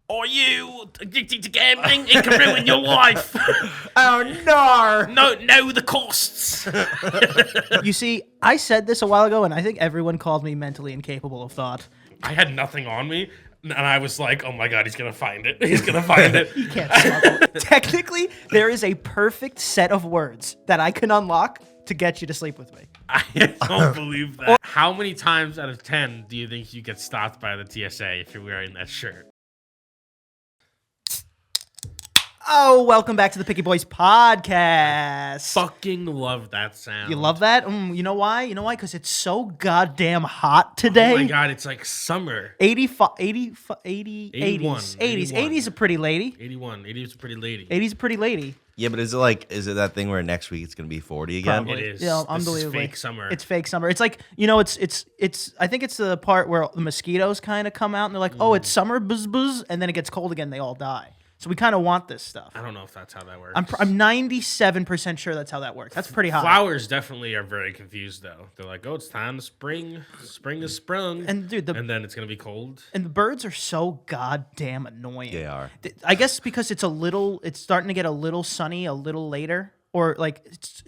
Are you addicted to gambling? It can ruin your life. Oh, no. No, know the costs. You see, I said this a while ago, and I think everyone called me mentally incapable of thought. I had nothing on me, and I was like, oh my God, he's going to find it. He's going to find it. You can't smuggle. Technically, there is a perfect set of words that I can unlock to get you to sleep with me. I don't believe that. How many times out of 10 do you think you get stopped by the TSA if you're wearing that shirt? Oh, welcome back to the Picky Boys podcast. Fucking love that sound. You love that? You know why? You know why? Because it's so goddamn hot today. Oh my God, it's like summer. 81. 80's a pretty lady. 80 is a pretty lady. 80's a pretty lady. Yeah, but is it that thing where next week it's gonna be 40 again? Probably. It is. Yeah, This unbelievably. is fake summer. It's fake summer. It's like, it's I think it's the part where the mosquitoes kind of come out and they're like, oh, it's summer, buzz, buzz, and then it gets cold again, they all die. So we kind of want this stuff. I don't know if that's how that works. I'm 97% sure that's how that works. That's pretty hot. Flowers definitely are very confused though. They're like, oh, it's time to spring. Spring is sprung. And dude, and then it's gonna be cold. And the birds are so goddamn annoying. They are. I guess because it's starting to get a little sunny a little later, or like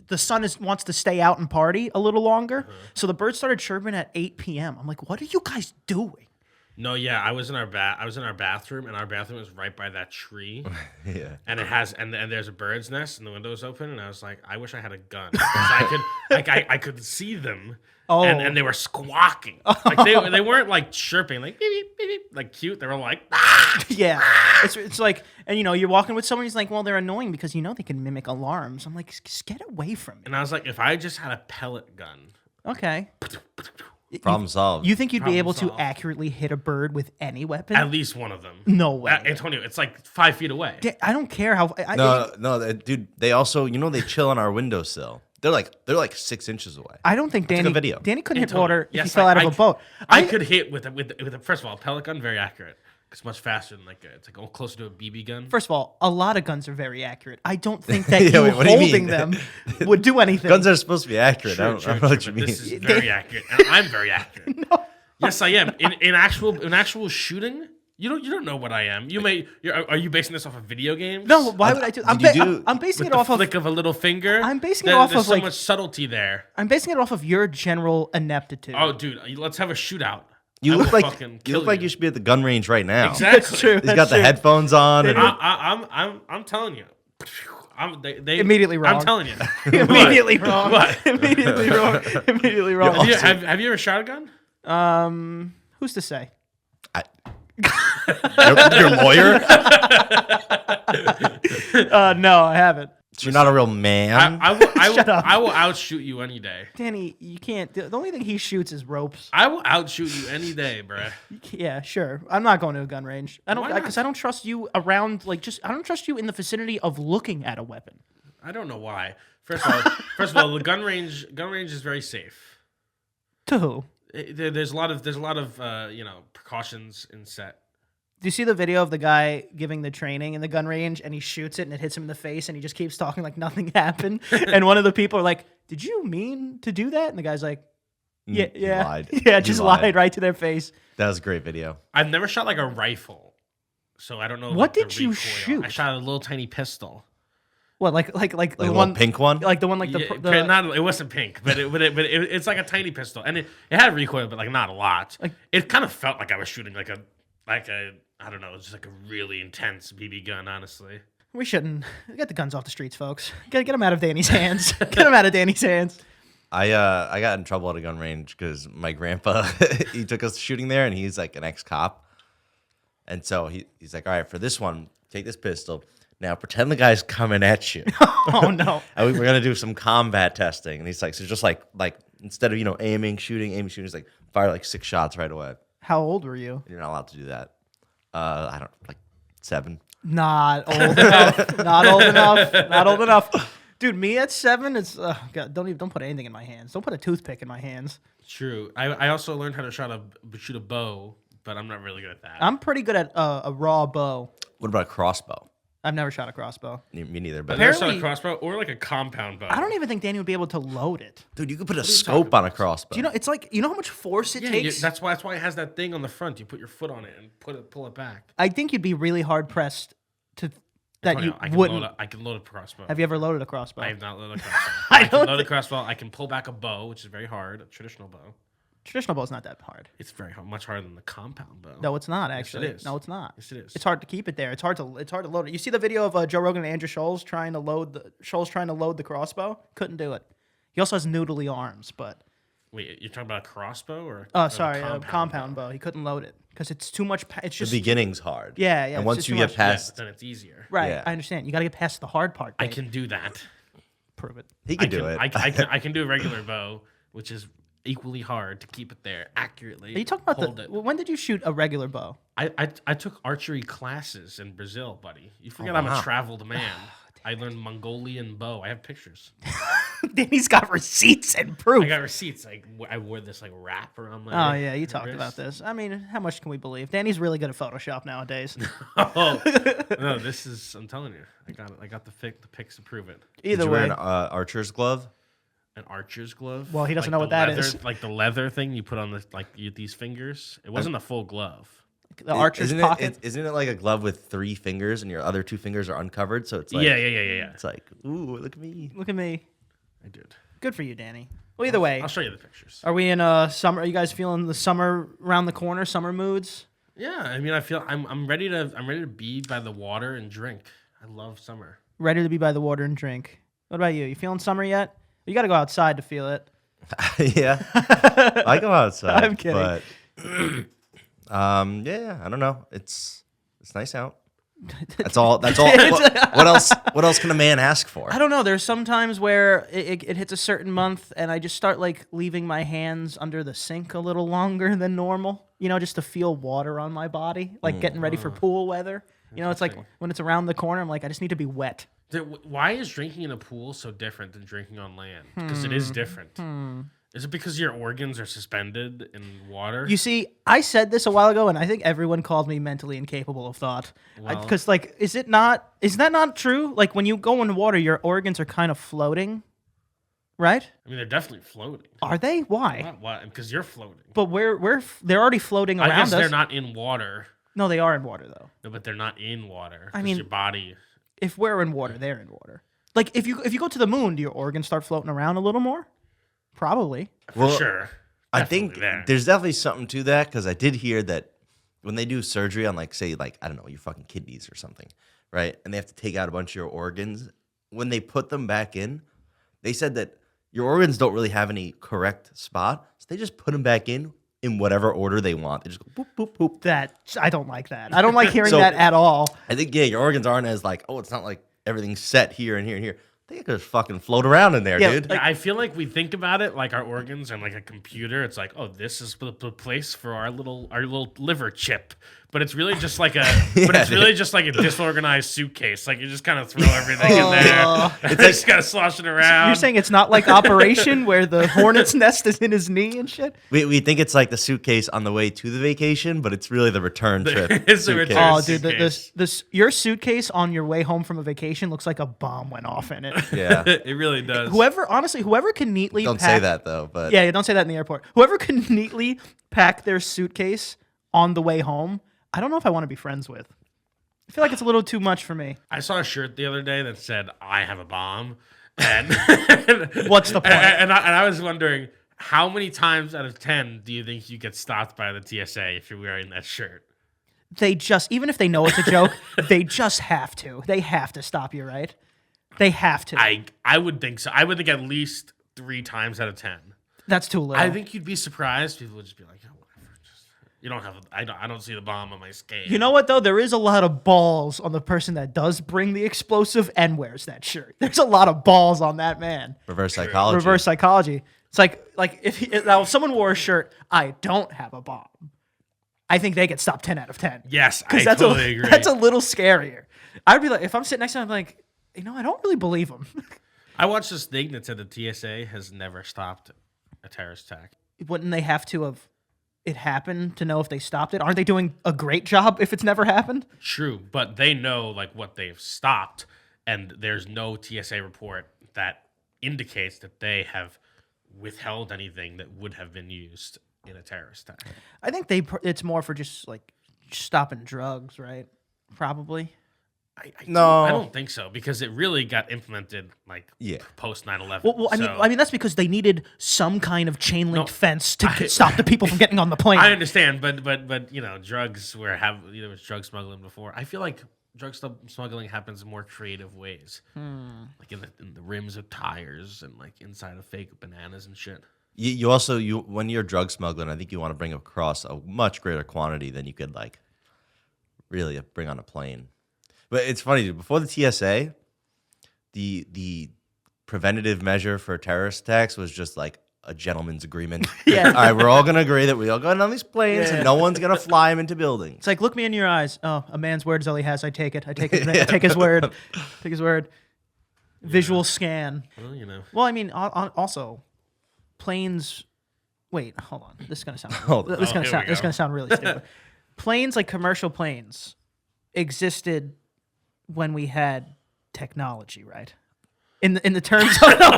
the sun wants to stay out and party a little longer. So the birds started chirping at 8 p.m. I'm like, what are you guys doing? No, yeah, I was in our bathroom, and our bathroom is right by that tree. Yeah. And it has, and there's a bird's nest, and the window's open, and I was like, I wish I had a gun. 'Cause I could see them. Oh. And they were squawking. Like they weren't like chirping, like beep, beep, beep, beep, like cute. They were like, ah! Yeah, it's like, and you're walking with someone. He's like, well, they're annoying because they can mimic alarms. I'm like, just get away from me. And I was like, if I just had a pellet gun. Okay. Problem solved. You think you'd be Problem able solved. to accurately hit a bird with any weapon? At least one of them. No way. Antonio, it's like 5 feet away. I don't care how. No, dude. They also, they chill on our windowsill. They're like 6 inches away. I don't think Took a Danny. video. Danny couldn't hit Antonio, water if he yes, fell out of a boat. I could hit with a first of all, a pellet gun, very accurate. It's much faster than it's like closer to a BB gun. First of all, a lot of guns are very accurate. I don't think that Yeah, wait, what do you holding mean? them would do anything. Guns are supposed to be accurate. True, I don't know what you but mean. this is very accurate, and I'm very accurate. No. Yes, I am. In actual shooting, you don't know what I am. Are you basing this off of video games? No, why would I do? I'm basing With it the off of. flick of a little finger. I'm basing it off there's of, so like- much subtlety there. I'm basing it off of your general ineptitude. Oh, dude, let's have a shootout. You I look will like fucking you kill look like you should be at the gun range right now. Exactly. That's true. He's got the headphones on. And I'm telling you. They Immediately wrong. I'm telling you. Immediately wrong. What? Immediately wrong. Immediately wrong. Have you ever shot a gun? Who's to say? your lawyer? No, I haven't. So you're not a real man. Shut up. I will outshoot you any day. Danny, you can't. The only thing he shoots is ropes. I will outshoot you any day, bruh. Yeah, sure. I'm not going to a gun range. Why not? Because I don't trust you around. I don't trust you in the vicinity of looking at a weapon. I don't know why. First of all, the gun range is very safe. To who? There's a lot of precautions in set. Do you see the video of the guy giving the training in the gun range and he shoots it and it hits him in the face and he just keeps talking like nothing happened? And one of the people are like, "Did you mean to do that?" And the guy's like, "Yeah, You lied. yeah, You just lied. lied right to their face." That was a great video. I've never shot like a rifle, so I don't know. What the did you recoil. shoot? I shot a little tiny pistol. What, like Like the a one little pink one? like the one like It wasn't pink, but it's like a tiny pistol, and it had recoil, but like not a lot. Like- it kind of felt like I was shooting like a I don't know, just like a really intense BB gun, honestly. We shouldn't get the guns off the streets, folks. Get them out of Danny's hands. Get them out of Danny's hands. I got in trouble at a gun range because my grandpa he took us shooting there, and he's like an ex-cop, and so he's like, all right, for this one, take this pistol. Now pretend the guy's coming at you. Oh no. And we're gonna do some combat testing, and he's like, so just like instead of aiming, shooting, he's like fire like 6 shots right away. How old were you? You're not allowed to do that. I don't like 7. Not old enough. Not old enough. Not old enough. Dude, me at 7, it's God, don't put anything in my hands. Don't put a toothpick in my hands. True. I also learned how to shoot a bow, but I'm not really good at that. I'm pretty good at a raw bow. What about a crossbow? I've never shot a crossbow. Me neither. I But never shot Apparently- a crossbow or like a compound bow. I don't even think Danny would be able to load it. dude, you could put a are you scope talking on a about? crossbow. Do you know? It's like how much force it Yeah, takes. that's why it has that thing on the front. You put your foot on it and pull it back. I think you'd be really hard pressed to that you I can wouldn't. I can load a crossbow. Have you ever loaded a crossbow? I have not loaded a crossbow. I I can don't load a think- crossbow. I can pull back a bow, which is very hard. A traditional bow. Traditional bow's not that hard. It's very hard, much harder than the compound bow. No, it's not actually. is. No, it's not. Yes, it is. It's hard to keep it there. It's hard to load it. You see the video of Joe Rogan and Andrew Scholes trying to load the crossbow? Couldn't do it. He also has noodly arms, but Wait, you're talking about a crossbow or? oh, or the sorry, a compound bow. He couldn't load it because it's too much. It's the just beginning's hard. Yeah, And it's once just you too get much. Yeah, past, then it's easier. right. yeah. I understand. You got to get past the hard part. I Dave. can do that. prove it. he could do it. I can do a regular bow, which is equally hard to keep it there accurately. Are you talking about hold it. when did you shoot a regular bow? I took archery classes in Brazil, buddy. You forget I'm wow. a traveled man. I learned Mongolian bow. I have pictures. Danny's got receipts and proof. I got receipts. I wore this like wrap around my. Oh yeah, you talked wrist. about this. I mean, how much can we believe? Danny's really good at Photoshop nowadays. Oh no, this is. I'm telling you, I got it. I got the pics to prove it. Did Either you wear way, an archer's glove? An archer's glove. Well, he doesn't Like know the what that leather, is. Like the leather thing you put on these fingers. It wasn't a full glove. the archer's isn't pocket. Isn't it like a glove with 3 fingers and your other 2 fingers are uncovered? So it's like Yeah. It's like, ooh, look at me. Look at me. I did. Good for you, Danny. Well, either way, I'll show you the pictures. are we in summer? Are you guys feeling the summer around the corner? Summer moods? Yeah, I mean, I feel I'm ready to be by the water and drink. I love summer. Ready to be by the water and drink. What about you? You feeling summer yet? You got to go outside to feel it. Yeah, I go outside. I'm kidding. But, yeah, I don't know. It's nice out. That's all. What else can a man ask for? I don't know. There's some times where it hits a certain month, and I just start like leaving my hands under the sink a little longer than normal. You know, just to feel water on my body, like getting ready for pool weather. You know, it's like when it's around the corner, I'm like, I just need to be wet. Why is drinking in a pool so different than drinking on land? Because it is different. Is it because your organs are suspended in water? You see, I said this a while ago, and I think everyone called me mentally incapable of thought. Well- Because, like, is that not true? Like, when you go in water, your organs are kind of floating, right? I mean, they're definitely floating. Are they? Why? Why? Because you're floating. But they're already floating around I guess us. they're not in water. No, they are in water, though. No, but they're not in water. I 'cause mean- your body. If we're in water, they're in water. Like, if you go to the moon, do your organs start floating around a little more? Probably. For Well, sure. I Definitely think there. there's definitely something to that because I did hear that when they do surgery on, like, say, like, I don't know, your fucking kidneys or something, right? And they have to take out a bunch of your organs. When they put them back in, they said that your organs don't really have any correct spot, so they just put them back in whatever order they want. They just go boop, boop, boop. I don't like that. I don't like hearing So- that at all. I think, yeah, your organs aren't as like, oh, it's not like everything's set here and here and here. They could just fucking float around in there, Yeah, dude. Yeah, I feel like we think about it like our organs and like a computer. It's like, oh, this is the place for our little liver chip. But it's really just like it's really just like a disorganized suitcase. Like you just kind of throw everything in there. It's just kind of sloshing around. You're saying it's not like Operation where the hornet's nest is in his knee and shit? We think it's like the suitcase on the way to the vacation, but it's really the return trip. It's the suitcase. return Oh, dude, suitcase. your suitcase on your way home from a vacation looks like a bomb went off in it. Yeah. It really does. Whoever can neatly Don't pack, say that though, but Yeah, don't say that in the airport. Whoever can neatly pack their suitcase on the way home, I don't know if I want to be friends with. I feel like it's a little too much for me. I saw a shirt the other day that said "I have a bomb," and What's the point? And I was wondering how many times out of 10 do you think you get stopped by the TSA if you're wearing that shirt? They just, even if they know it's a joke, they just have to. They have to stop you, right? They have to. I would think so. I would think at least 3 times out of 10. That's too little. I think you'd be surprised. People would just be like, "Oh, whatever." Just, you don't have. I don't see the bomb on my scale. You know what though? There is a lot of balls on the person that does bring the explosive and wears that shirt. There's a lot of balls on that man. reverse psychology. Reverse psychology. It's like if someone wore a shirt, I don't have a bomb. I think they get stopped 10 out of 10. Yes, I Because that's totally agree. that's a little scarier. I'd be like, if I'm sitting next to him, I'm like, I don't really believe him. I watched this thing that said the TSA has never stopped a terrorist attack. Wouldn't they have to have? it happen to know if they stopped it? Aren't they doing a great job if it's never happened? True, but they know like what they've stopped, and there's no TSA report that indicates that they have withheld anything that would have been used in a terrorist attack. I think it's more for just like stopping drugs, right? Probably. I don't think so, because it really got implemented like post 9/11. Well, I mean that's because they needed some kind of chain link fence to stop the people from getting on the plane. I understand, but drugs there was drug smuggling before. I feel like drug smuggling happens in more creative ways, like in the rims of tires and like inside of fake bananas and shit. You also when you're drug smuggling, I think you want to bring across a much greater quantity than you could like really bring on a plane. But it's funny, dude, before the TSA, the preventative measure for terrorist attacks was just like a gentleman's agreement. Yeah. All right, we're all going to agree that we all go on these planes and no one's going to fly them into buildings. It's like, look me in your eyes. Oh, a man's word is all he has. I take it. I take it. I take his word. Take his word. Visual scan. Well, Well, I mean, also, planes. Wait, hold on. This is gonna sound. This is gonna sound really stupid. Planes, like commercial planes, existed when we had technology, right? In the terms of no,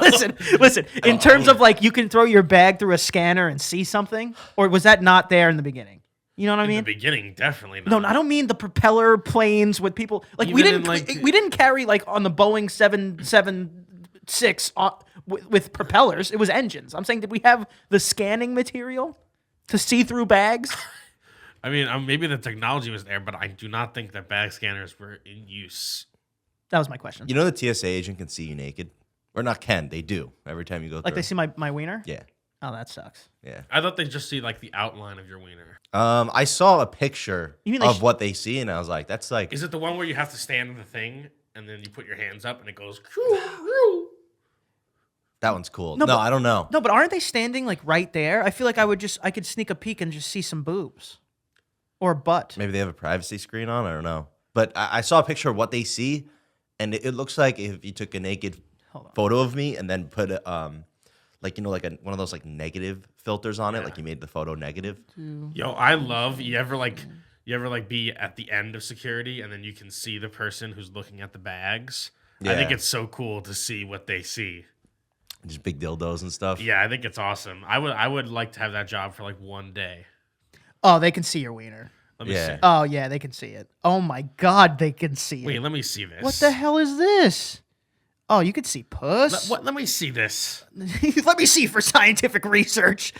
listen. In terms of like you can throw your bag through a scanner and see something, or was that not there in the beginning? You know what I mean? In the beginning, definitely not. No, I don't mean the propeller planes with people. Like we didn't carry like on the Boeing 776 with propellers. It was engines. I'm saying, did we have the scanning material to see through bags? I mean, maybe the technology was there, but I do not think that bag scanners were in use. That was my question. You know the TSA agent can see you naked? Or not can, they do every time you go through. Like they see my wiener? Yeah. Oh, that sucks. Yeah. I thought they just see like the outline of your wiener. I saw a picture You mean of what they see, and I was like, that's like... Is it the one where you have to stand in the thing, and then you put your hands up, and it goes... That one's cool. No, No, but- I don't know. No, but aren't they standing like right there? I feel like I could sneak a peek and just see some boobs. Or a butt. Maybe they have a privacy screen on. I don't know. But I saw a picture of what they see, and it looks like if you took a naked photo of me and then put one of those like negative filters on it, like you made the photo negative. Yo, I love you ever be at the end of security and then you can see the person who's looking at the bags. Yeah. I think it's so cool to see what they see. Just big dildos and stuff. Yeah, I think it's awesome. I would like to have that job for like one day. Oh, they can see your wiener. Let me see. Oh, yeah, they can see it. Oh, my God, they can see it. Wait, let me see this. What the hell is this? Oh, you can see puss? Let me see this. Let me see for scientific research.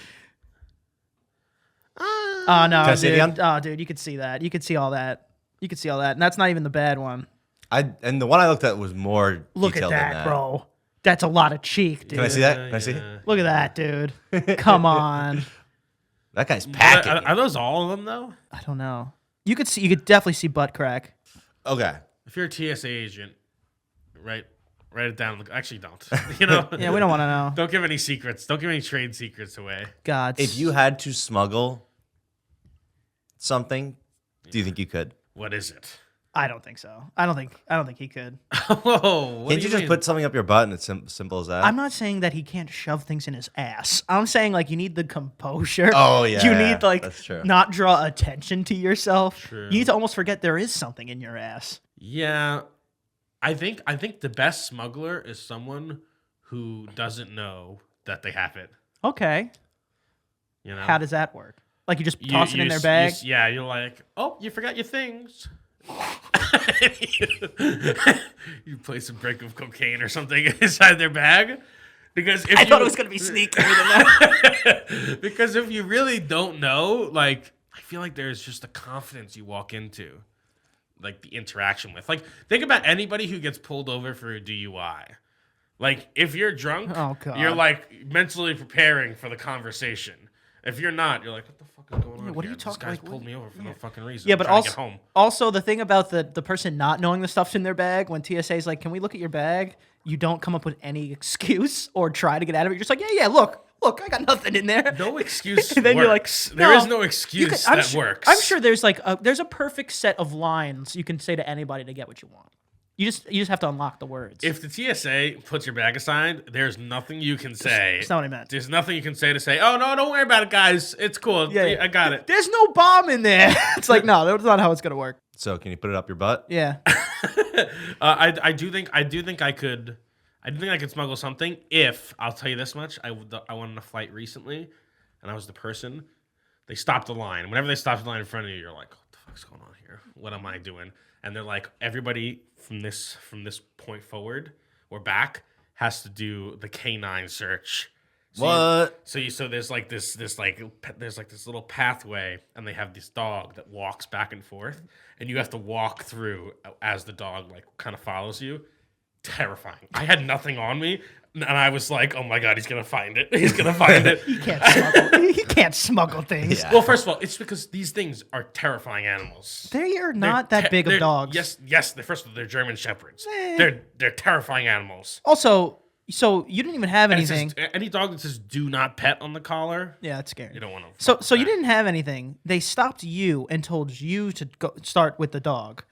Oh, no, Can I see it dude. again? Oh, dude, you could see that. You could see all that. You could see all that. And that's not even the bad one. And the one I looked at was more Look at detailed than that, bro. That's a lot of cheek, dude. Can I see that? Can I see? Look at that, dude. Come on. That guy's packing. Are those all of them though? I don't know. You could definitely see butt crack. Okay. If you're a TSA agent, write it down. Actually, don't. You know? Yeah, we don't want to know. Don't give any secrets. Don't give any trade secrets away. God. If you had to smuggle something, do you think you could? What is it? I don't think so. I don't think he could. Whoa! Can't you just put something up your butt and it's simple as that? I'm not saying that he can't shove things in his ass. I'm saying like you need the composure. Oh, yeah, You need like that's true. not draw attention to yourself. True. You need to almost forget there is something in your ass. Yeah, I think the best smuggler is someone who doesn't know that they have it. Okay. You know, How does that work? Like you just toss it in their bag? Yeah, you're like, oh, you forgot your things. You place a brick of cocaine or something inside their bag. Because if I thought it was gonna be sneakier than that. Because if you really don't know, like, I feel like there's just a confidence you walk into, like the interaction with. Like, think about anybody who gets pulled over for a DUI. Like, if you're drunk, Oh, God. you're like mentally preparing for the conversation. If you're not, you're like, what the fuck is going on? what are here? you talking- This guy's like, pulled me over for no fucking reason. Yeah, I'm but trying to get home. also the thing about the person not knowing the stuff's in their bag, when TSA is like, can we look at your bag? You don't come up with any excuse or try to get out of it. You're just like, yeah, look, I got nothing in there. No excuse And then you're like, works. There is no excuse that works. I'm sure there's like there's a perfect set of lines you can say to anybody to get what you want. You just have to unlock the words. If the TSA puts your bag aside, there's nothing you can say. That's not what I meant. There's nothing you can say to say, oh, no, don't worry about it, guys. It's cool. Yeah, yeah. I got it. There's no bomb in there. It's like, no, that's not how it's gonna work. So can you put it up your butt? Yeah. I do think I could smuggle something if, I'll tell you this much, I went on a flight recently, and I was the person. They stopped the line. Whenever they stopped the line in front of you, you're like, what the fuck's going on here? What am I doing? And they're like, everybody from this point forward or back has to do the canine search. So so there's like this little pathway, and they have this dog that walks back and forth, and you have to walk through as the dog like kind of follows you. Terrifying. I had nothing on me, and I was like, "Oh my god, he's gonna find it! He's gonna find it!" He can't smuggle things. Yeah. Well, first of all, it's because these things are terrifying animals. They're not that big of dogs. Yes. First of all, they're German shepherds. They're terrifying animals. Also, so you didn't even have And it anything. says, any dog that says "Do not pet" on the collar, Yeah, that's scary. you don't want to. So you didn't have anything. They stopped you and told you to go start with the dog.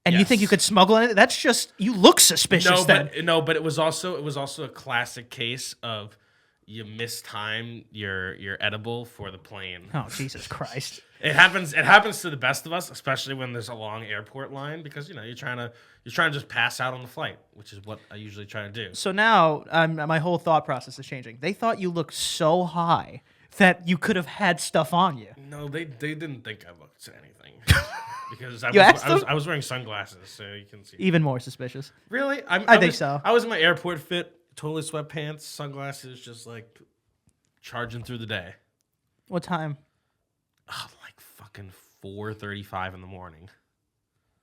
And you think you Yes. could smuggle it? That's just you look suspicious. But it was also a classic case of you mistime your edible for the plane. Oh Jesus Christ! It happens to the best of us, especially when there's a long airport line, because you're trying to just pass out on the flight, which is what I usually try to do. So now my whole thought process is changing. They thought you looked so high that you could have had stuff on you. No, they didn't think I looked anything. Because I was wearing sunglasses, so you can see. Even more suspicious. Really? I think so. I was in my airport fit, totally sweatpants, sunglasses, just like charging through the day. What time? Oh, like fucking 4:35 in the morning.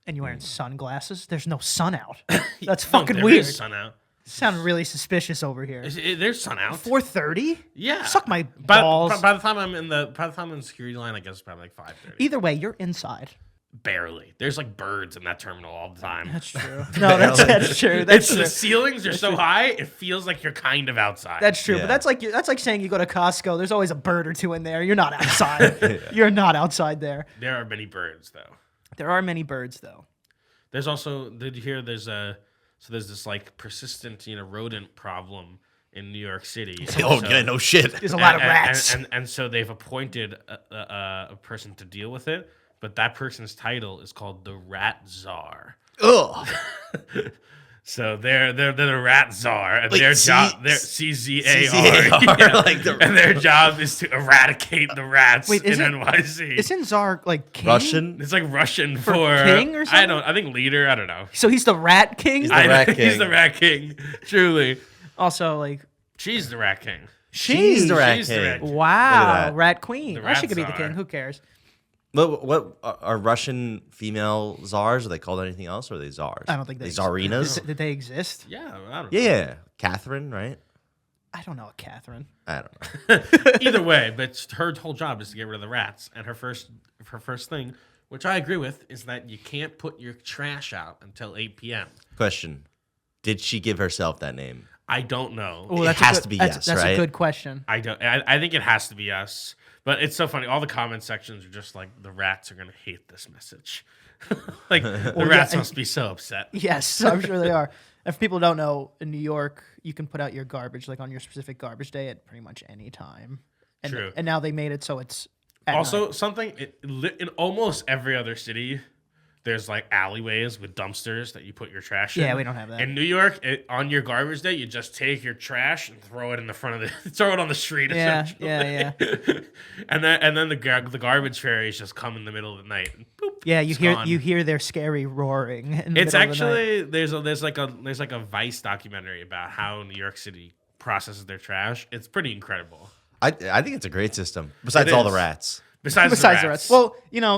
And you're wearing sunglasses? There's no sun out. That's No, fucking there weird. is sun out. Sound really suspicious over here. There's sun out. 4:30? Yeah. Suck my balls. By the time I'm in the security line, I guess it's probably like 5:30. Either way, you're inside. Barely. There's like birds in that terminal all the time. That's true. No, that's true. That's The true. ceilings are so high, it feels like you're kind of outside. That's true. Yeah. But that's like saying you go to Costco. There's always a bird or two in there. You're not outside. You're not outside there. There are many birds though. There are many birds though. There's also, did you hear there's this like persistent, rodent problem in New York City. Oh, yeah, no shit. There's a lot of rats. And so they've appointed a person to deal with it, but that person's title is called the Rat Czar. Ugh. So they're the Rat Czar, and Wait, their job, they're CZAR, and their job is to eradicate the rats Wait, in isn't- NYC. Isn't Czar like king? Russian? It's like Russian for king or something? I think leader. I don't know. So he's the rat king? the Rat He's King. the Rat King. Truly, Also, like, she's the Rat King. She's the Rat She's the King. Rat King. wow, that. rat queen. The Well, she rat could be the czar. king. Who cares? What are Russian female czars? Are they called anything else, or are they czars? I don't think they czarinas. Did they exist? Yeah, I don't know. Yeah, Catherine, right? I don't know a Catherine. I don't know. Either way, but her whole job is to get rid of the rats, and her first thing, which I agree with, is that you can't put your trash out until 8 p.m. Question: did she give herself that name? I don't know. Oh, It has to be yes, That's right? a good question. I don't. I think it has to be us. But it's so funny. All the comment sections are just like, the rats are gonna hate this message. Like the rats must be so upset. Yes, I'm sure they are. If people don't know, in New York, you can put out your garbage like on your specific garbage day at pretty much any time. And, True. And now they made it so it's at Also, night. something in almost every other city, there's like alleyways with dumpsters that you put your trash in. Yeah, we don't have that. In New York, on your garbage day, you just take your trash and throw it in the front of throw it on the street. Yeah, essentially. yeah. and then the garbage fairies just come in the middle of the night. And boop, Yeah, you it's hear gone. you hear their scary roaring. In the It's middle of the night. actually there's like a Vice documentary about how New York City processes their trash. It's pretty incredible. I think it's a great system. Besides It all the is. rats. Besides Besides the the rats. rest. Well,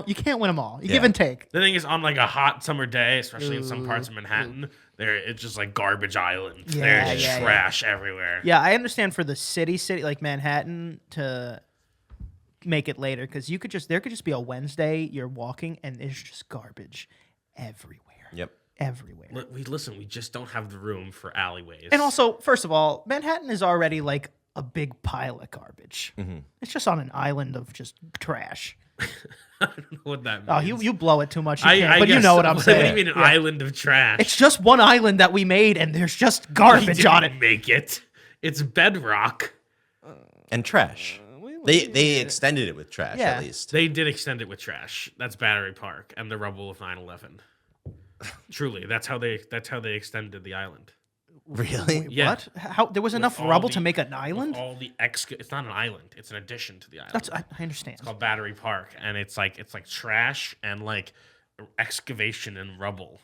you can't win them all. You give Yeah. and take. The thing is, on like a hot summer day, especially in some parts of Manhattan, it's just like garbage island. Yeah, There's yeah, yeah. trash everywhere. Yeah, I understand for the city like Manhattan to make it later because there could just be a Wednesday you're walking and there's just garbage everywhere. Yep. Everywhere. We just don't have the room for alleyways. And also, first of all, Manhattan is already like a big pile of garbage. Mm-hmm. It's just on an island of just trash. I don't know what that means. Oh, you blow it too much. You can't, but you guess know so. what I'm What saying. do you mean an island of trash? It's just one island that we made, and there's just We garbage on it. didn't make it. It's bedrock. And trash. They extended it with trash Yeah. at least. They did extend it with trash. That's Battery Park and the rubble of 9/11. Truly, that's how they extended the island. Really? Yeah. What? How there was enough all rubble the- to make an island? All the it's not an island. It's an addition to the island. That's I understand. It's called Battery Park, and it's like trash and like excavation and rubble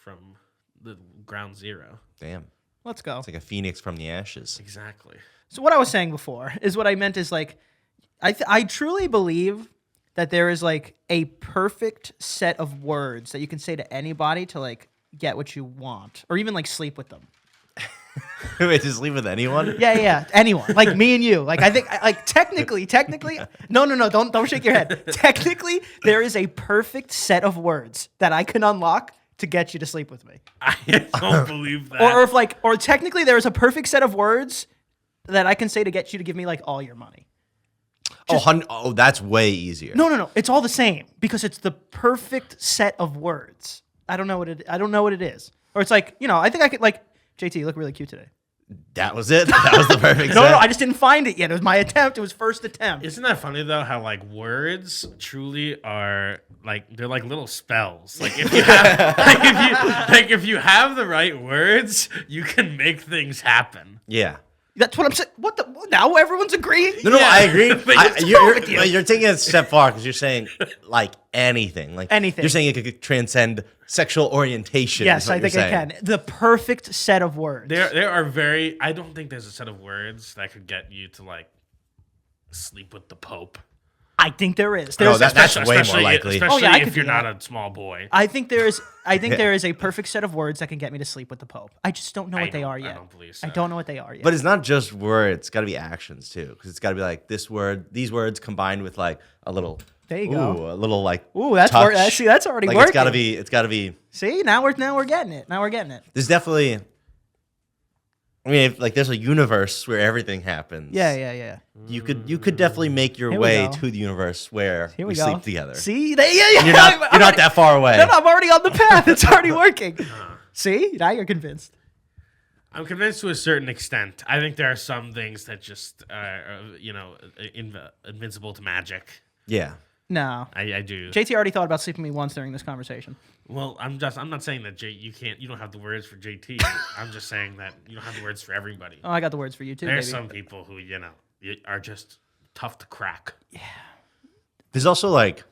from the ground zero. Damn. Let's go. It's like a phoenix from the ashes. Exactly. So what I was saying before is what I meant is like, I truly believe that there is like a perfect set of words that you can say to anybody to like get what you want, or even like sleep with them. Wait, just leave with anyone? Yeah, anyone like me and you. Like I think, like technically, no, don't shake your head. Technically, there is a perfect set of words that I can unlock to get you to sleep with me. I don't believe that. Or if like, or technically, there is a perfect set of words that I can say to get you to give me like all your money. Oh, that's way easier. No. It's all the same because it's the perfect set of words. I don't know what it is. Or it's like, I think I could like, JT, you look really cute today. That was it? That was the perfect No, set? I just didn't find it yet. It was my attempt. It was first attempt. Isn't that funny though? How like words truly are like they're like little spells. Like if you have if you have the right words, you can make things happen. Yeah. That's what I'm saying. What the? Now everyone's agreeing? No, Yeah. I agree. But You're taking it a step far because you're saying like anything. Like Anything. You're saying it could transcend sexual orientation. Yes, is what I think you're it saying. can. The perfect set of words. There are very. I don't think there's a set of words that could get you to like sleep with the Pope. I think there is. No, There's that's way more Especially- likely. Especially I could if do you're that. not a small boy. I think there is. There is a perfect set of words that can get me to sleep with the Pope. I just don't know what they are yet. I don't believe so. I don't know what they are yet. But it's not just words. It's got to be actions too, because it's got to be like these words combined with like a little. There you go. A little like. Ooh, that's touch. see, that's already Like working. It's got to be. See, now we're getting it. Now we're getting it. There's definitely. I mean, like there's a universe where everything happens. Yeah. You could definitely make your Here we way go. to the universe where Here we we go. sleep together. See, You're not that far away. No, I'm already on the path. It's already working. See, now you're convinced. I'm convinced to a certain extent. I think there are some things that just invincible to magic. Yeah. No. I do. JT already thought about sleeping with me once during this conversation. Well, I'm not saying that you don't have the words for JT. I'm just saying that you don't have the words for everybody. Oh, I got the words for you too. There's baby. some people who are just tough to crack. There's also like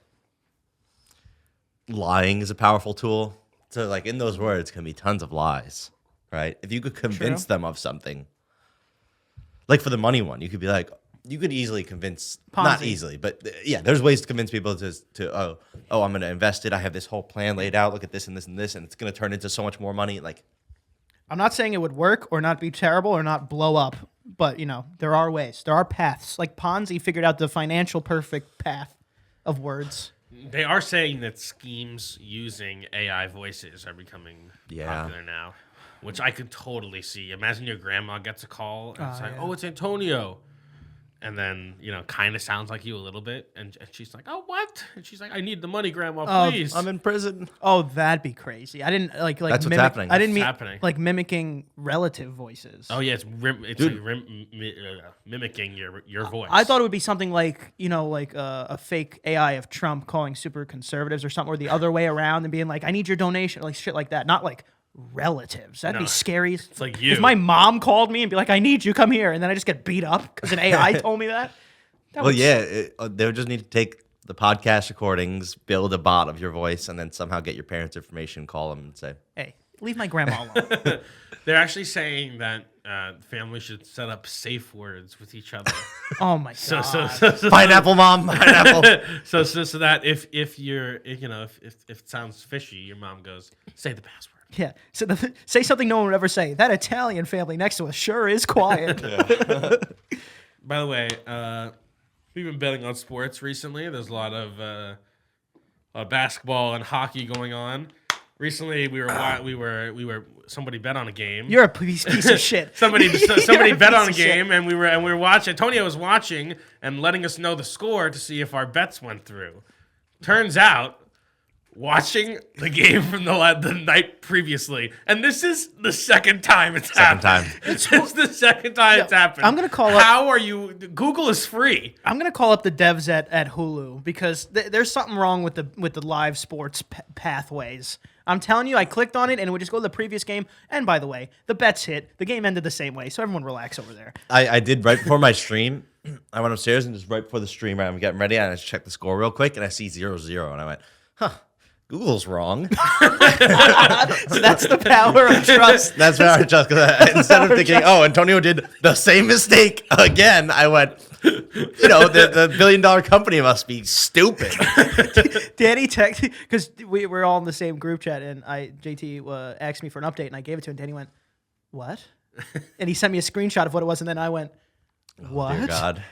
lying is a powerful tool. So like in those words can be tons of lies, right? If you could convince them of something, like for the money one, you could be like, you could easily convince, not Ponzi. easily, but yeah, there's ways to convince people to I'm going to invest it. I have this whole plan laid out. Look at this and this and this, and it's going to turn into so much more money. Like, I'm not saying it would work or not be terrible or not blow up, but there are ways. There are paths. Like Ponzi figured out the financial perfect path of words. They are saying that schemes using AI voices are becoming Yeah. popular now, which I could totally see. Imagine your grandma gets a call and it's like, yeah. "Oh, it's Antonio," and then kind of sounds like you a little bit, and she's like, "Oh, what?" And she's like, "I need the money, grandma, please." I'm in prison. Oh, that'd be crazy. I didn't like That's what's mimic, happening. I didn't That's mean happening. like mimicking relative voices. Oh yeah, it's Dude. mimicking your voice. I thought it would be something like a fake AI of Trump calling super conservatives or something, or the other way around and being like, "I need your donation," like shit like that. Not like relatives. That'd No. be scary. It's like you. If my mom called me and be like, "I need you, come here," and then I just get beat up because an AI told me that. That Well, would yeah, they would just need to take the podcast recordings, build a bot of your voice, and then somehow get your parents' information, call them, and say, Hey, leave my grandma alone. They're actually saying that families should set up safe words with each other. Oh my god. So "Pineapple, mom, pineapple." so that if it sounds fishy, your mom goes, "Say the password." Yeah. So say something no one would ever say. That Italian family next to us sure is quiet. By the way, we've been betting on sports recently. There's a lot of basketball and hockey going on. recently we were somebody bet on a game. You're a piece of shit. Somebody You're bet on a piece of game, and we were watching. Antonio was watching and letting us know the score to see if our bets went through. Turns out, watching the game from the night previously, and this is the second time it's happened. It's the second time it's happened. I'm gonna call up. How are you? Google is free. I'm gonna call up the devs at Hulu because there's something wrong with the live sports pathways. I'm telling you, I clicked on it and it would just go to the previous game. And by the way, the bets hit. The game ended the same way, so everyone relax over there. I did right before my stream. I went upstairs and just right before the stream, right, I'm getting ready, and I just checked the score real quick, and I see 0-0, and I went, huh. Google's wrong. So that's the power of trust. That's power of trust. Because instead of thinking, oh, Antonio did the same mistake again, I went, the $1 billion company must be stupid. Danny texted because we're all in the same group chat, and JT asked me for an update, and I gave it to him. Danny went, "What?" And he sent me a screenshot of what it was, and then I went, "What?" Dear God.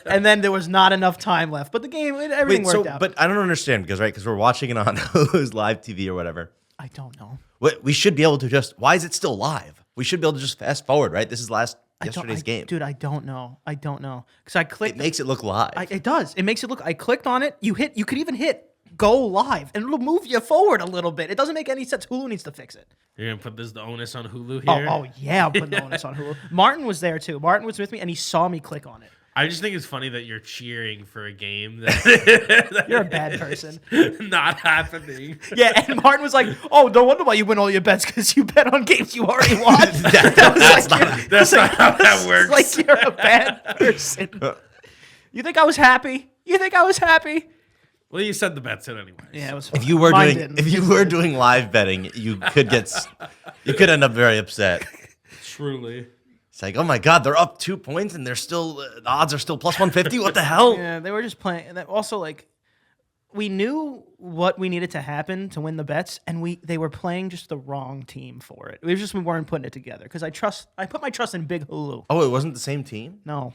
And then there was not enough time left, but the game, everything worked out. But I don't understand because we're watching it on Hulu's live TV or whatever. I don't know. We should be able to why is it still live? We should be able to just fast forward, right? This is yesterday's game. Dude, I don't know. Because I clicked. It makes it look live. It does. It makes it look. I clicked on it. You could even hit go live, and it'll move you forward a little bit. It doesn't make any sense. Hulu needs to fix it. You're gonna put the onus on Hulu here. Oh yeah, I'm putting the onus on Hulu. Martin was there too. Martin was with me, and he saw me click on it. I just think it's funny that you're cheering for a game that You're a bad person. not happening. Yeah, and Martin was like, "Oh, no wonder why you win all your bets because you bet on games you already won." That's not how that works. Like you're a bad person. You think I was happy? Well, you said the bets in anyway. Yeah, it was fun. If you were doing live betting, you could end up very upset. Truly. It's like, oh my God, they're up 2 points and they're still the odds are still plus 150. What the hell? Yeah, they were just playing. And also, like, we knew what we needed to happen to win the bets, and they were playing just the wrong team for it. We weren't putting it together because I put my trust in Big Hulu. Oh, it wasn't the same team? No.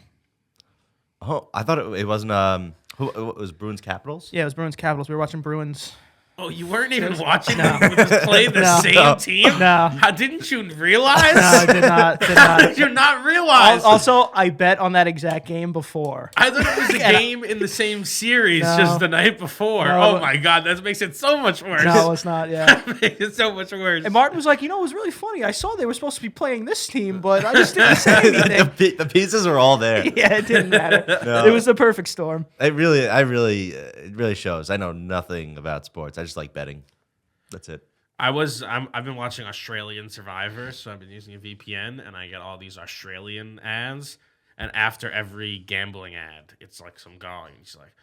Oh, I thought it wasn't. It was Bruins Capitals? Yeah, it was Bruins Capitals. We were watching Bruins. Oh, you weren't even watching them? We just played the same team? No. How didn't you realize? No, I did not. How did you not realize? Also, I bet on that exact game before. I thought it was a game in the same series just the night before. No. Oh my God, that makes it so much worse. No, it's not, yeah. That makes it so much worse. And Martin was like, it was really funny. I saw they were supposed to be playing this team, but I just didn't say anything. The pieces are all there. Yeah, it didn't matter. No. It was the perfect storm. It really shows. I know nothing about sports. I just like betting. That's it. I've been watching Australian Survivor, so I've been using a VPN, and I get all these Australian ads. And after every gambling ad, it's like some guy, and he's like,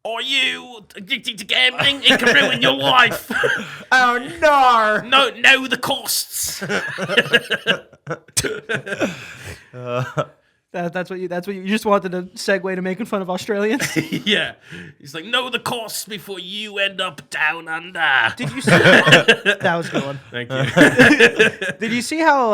"Are you addicted to gambling? It can ruin your life." Oh no! Know the costs. That's what you just wanted to segue to making fun of Australians. Yeah, he's like, know the costs before you end up down under. Did you see that was a good one? Thank you. Did you see how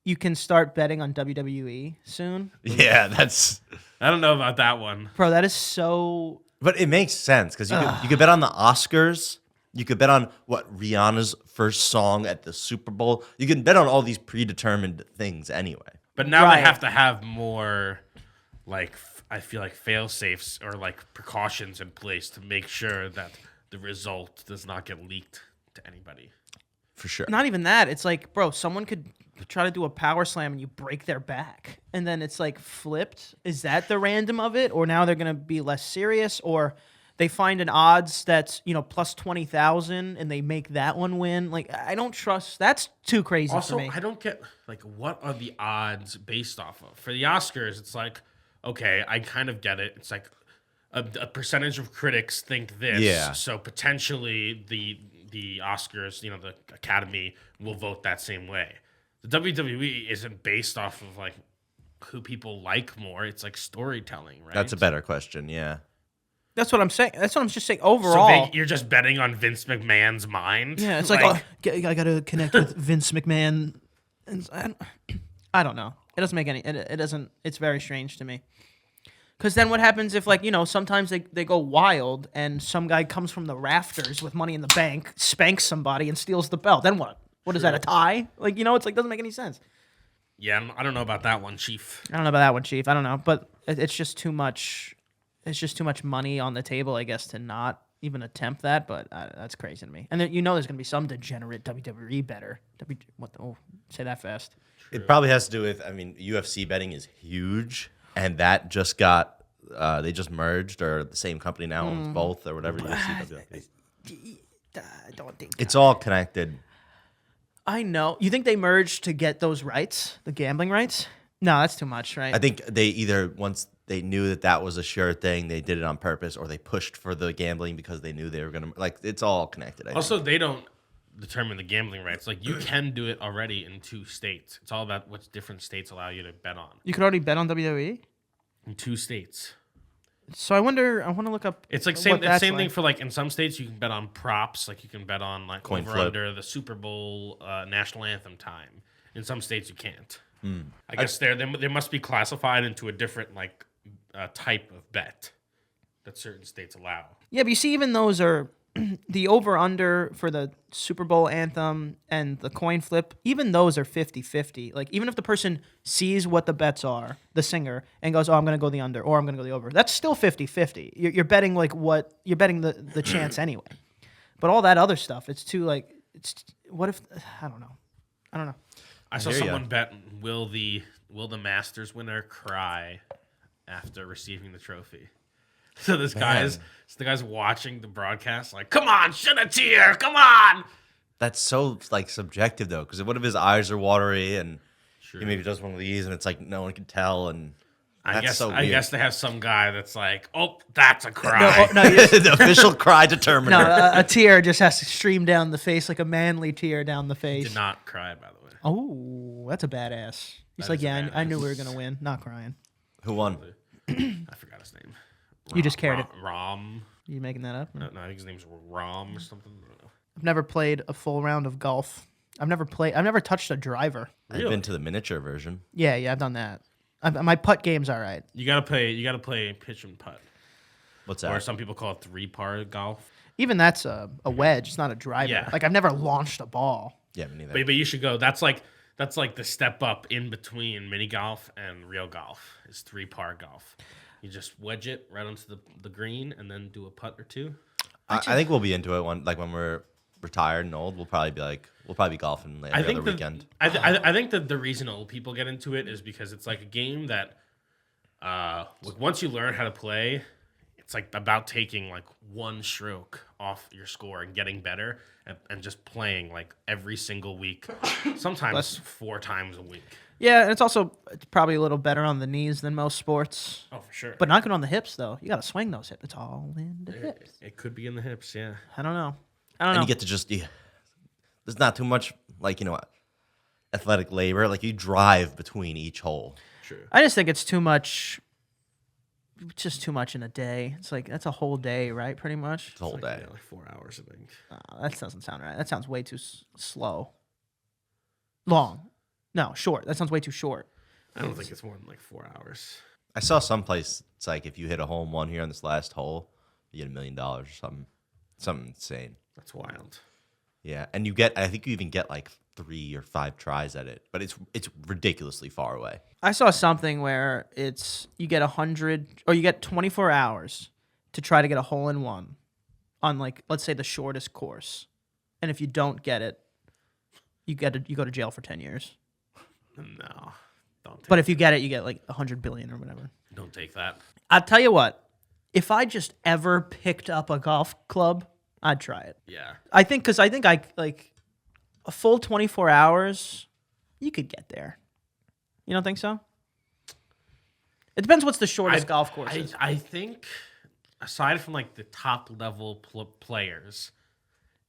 you can start betting on WWE soon? Yeah, that's. I don't know about that one, Bro, that is so. But it makes sense because you could bet on the Oscars. You could bet on Rihanna's first song at the Super Bowl. You can bet on all these predetermined things anyway. but now Right. they have to have more, I feel like fail safes or precautions in place to make sure that the result does not get leaked to anybody. For sure. Not even that. It's like, bro, someone could try to do a power slam and you break their back. And then it's flipped. Is that the random of it? Or now they're going to be less serious? Or they find an odds that's, plus 20,000 and they make that one win? I don't trust. That's too crazy Also, for me. I don't get, what are the odds based off of? For the Oscars, it's okay, I kind of get it. It's a percentage of critics think this. Yeah. So potentially the Oscars, the Academy will vote that same way. The WWE isn't based off of who people like more. It's storytelling, right? That's a better question. Yeah. That's what I'm saying. That's what I'm just saying. Overall, So you're just betting on Vince McMahon's mind. yeah, it's I got to connect with Vince McMahon. And I don't know. It doesn't make any. It doesn't. It's very strange to me. Because then what happens if, like, sometimes they go wild and some guy comes from the rafters with money in the bank, spanks somebody, and steals the belt? Then what? What is that, a tie? Like, it's like, doesn't make any sense. Yeah, I don't know about that one, Chief. I don't know about that one, Chief. I don't know. But it's just too much. It's just too much money on the table, I guess, to not even attempt that. But that's crazy to me. And then, there's going to be some degenerate WWE better. Say that fast. It probably has to do with, UFC betting is huge, and that just got, they just merged, or the same company now owns both, or whatever. UFC, I don't think it's all connected. I know. You think they merged to get those rights, the gambling rights? No, that's too much, right? I think they either, once they knew that was a sure thing, they did it on purpose, or they pushed for the gambling because they knew they were going to, like, it's all connected. Also, they don't determine the gambling rights. Like, you can do it already in 2 states. It's all about what different states allow you to bet on. You could already bet on WWE? In 2 states. So I want to look up. It's like same thing for, like, in some states you can bet on props, like you can bet on like Coin over flip. under the Super Bowl national anthem time. In some states you can't. I guess they must be classified into a different like type of bet that certain states allow. Yeah, but you see, even those are the over under for the Super Bowl anthem and the coin flip. Even those are 50-50. Like, even if the person sees what the bets are, the singer, and goes, "Oh, I'm going to go the under," or "I'm going to go the over," that's still 50-50. You're betting like what you're betting the chance anyway. But all that other stuff, it's too like it's. What if I don't know. I saw someone bet will the Masters winner cry after receiving the trophy. So the guy's watching the broadcast like, come on, shed a tear, come on. That's so like subjective though, because what if his eyes are watery and he maybe does one of these and it's like no one can tell, and I that's guess guess they have some guy that's like, oh, that's a cry. the official cry determiner. No, a tear just has to stream down the face, like a manly tear down the face. Did not cry, by the way. Oh, that's a badass. He's like, yeah, I knew we were gonna win. Not crying. Who won? I forgot his name. You just carried it. Rom. You making that up? No, I think his name's Rom or something. I don't know. I've never played a full round of golf. I've never touched a driver. I've been to the miniature version. Yeah, I've done that. My putt game's all right. You gotta play pitch and putt. What's that? Or some people call it 3-par golf. Even that's a wedge. It's not a driver. Yeah. Like, I've never launched a ball. Yeah, me neither. But you should go. That's like the step up in between mini golf and real golf is 3-par golf. You just wedge it right onto the green and then do a putt or two. I think we'll be into it when we're retired and old. We'll probably be golfing every other weekend. I think that the reason old people get into it is because it's like a game that once you learn how to play, it's like about taking like one stroke off your score and getting better and just playing like every single week, sometimes 4 times a week. Yeah, and it's probably a little better on the knees than most sports. Oh, for sure. But not good on the hips, though. You got to swing those hips. It's all in the hips. It could be in the hips, yeah. I don't know. And you get to just there's not too much athletic labor. Like, you drive between each hole. True. I just think it's too much. Just too much in a day. It's like that's a whole day, right? Pretty much. It's a whole day. Yeah, like 4 hours, I think. That doesn't sound right. That sounds way too slow. Long. No, short. That sounds way too short. I don't think it's more than like 4 hours. I saw someplace it's like if you hit a hole in one here on this last hole, you get $1 million or something. Something insane. That's wild. Yeah, and I think you even get like 3 or 5 tries at it, but it's ridiculously far away. I saw something where you get 100 or you get 24 hours to try to get a hole in one on, like, let's say the shortest course, and if you don't get it, you go to jail for 10 years. No, don't. But if you get it, you get like 100 billion or whatever. Don't take that. I'll tell you what. If I just ever picked up a golf club, I'd try it. Yeah. I think I like a full 24 hours, you could get there. You don't think so? It depends what's the shortest golf course is. I think, aside from like the top level players,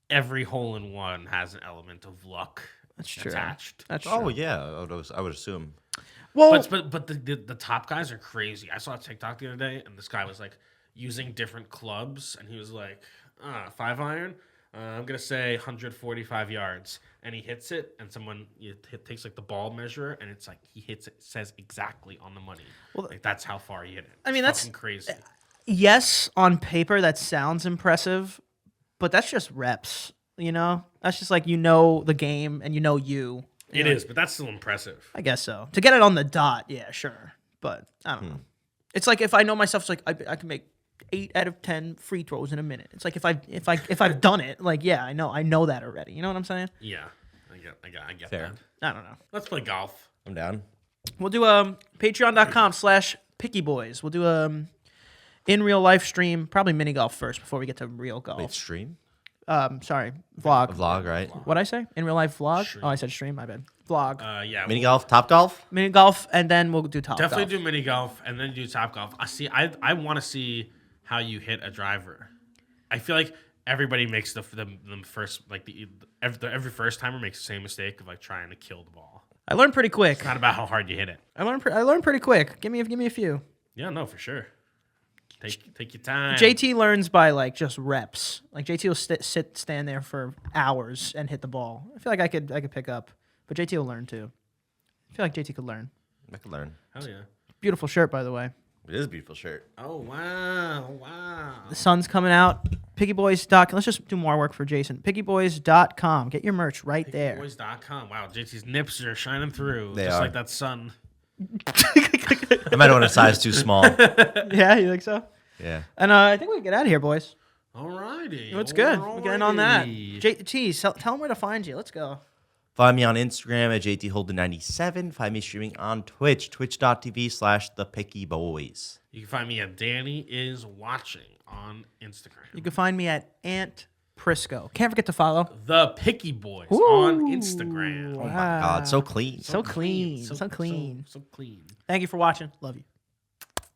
every hole in one has an element of luck attached. That's true. Oh yeah, I would assume. Well, but the top guys are crazy. I saw a TikTok the other day, and this guy was like using different clubs, and he was like, 5-iron. I'm gonna say 145 yards, and he hits it, and someone takes like the ball measure, and it's like he hits it, says exactly on the money. Well, Like that's how far he hit it. I mean, It's that's fucking crazy. Yes, on paper that sounds impressive, but that's just reps. You know, that's just like the game and you. It is, but that's still impressive. I guess so. To get it on the dot, yeah, sure. But I don't know. It's like if I know myself, it's like I can make 8 out of 10 free throws in a minute. It's like if I've done it, like yeah, I know that already. You know what I'm saying? Yeah, I get Fair. that. I don't know. Let's play golf. I'm down. We'll do patreon.com/pickyboys. We'll do in real life stream, probably mini golf first before we get to real golf. Wait, stream? Sorry, vlog. A vlog, right? What'd I say? In real life vlog? Stream. Oh, I said stream. My bad. Vlog. Yeah, Mini golf, top golf? Mini golf, and then we'll do top definitely golf. do mini golf and then do top golf. I want to see how you hit a driver. I feel like everybody makes the first like every first timer makes the same mistake of like trying to kill the ball. I learned pretty quick. It's not about how hard you hit it. I learned pretty quick. Give me a few. Yeah, no, for sure. Take your time. JT learns by like just reps. Like JT will stand there for hours and hit the ball. I feel like I could pick up, but JT will learn too. I feel like JT could learn. I could learn. Hell yeah. Beautiful shirt, by the way. It is a beautiful shirt. Oh wow. The sun's coming out. Piggyboys.com. Let's just do more work for Jason. Piggyboys.com. Get your merch right there. Piggyboys.com. Wow, JT's nips are shining through. They just are. like that sun. I might have went a size too small. Yeah, you think so? Yeah. And I think we can get out of here, boys. Alrighty. What's good? We're getting on that. Alrighty. JT, tell them where to find you. Let's go. Find me on Instagram at JTHolden97. Find me streaming on Twitch, twitch.tv/thepickyboys. You can find me at Danny is watching on Instagram. You can find me at Ant Prisco. Can't forget to follow. The Picky Boys on Instagram. Oh my God, so clean. So clean. So clean. So clean. Thank you for watching. Love you.